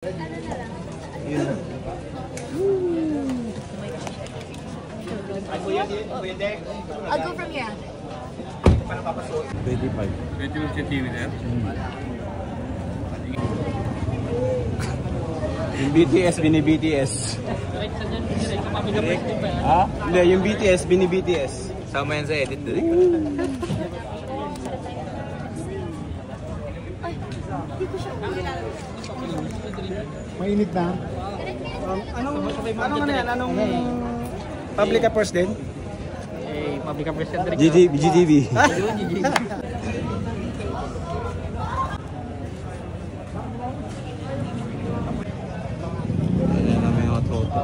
I'll go from here. 25. 20 TV there. Yung BTS, bini-BTS. Ha? Hindi, yung BTS, bini-BTS. Sama yan sa edit doon. Ay, hindi ko siya kilala. Mainit na. Anong ano yan? Anong public affairs din? Public affairs yan. GTV. Ayan na may mga toto.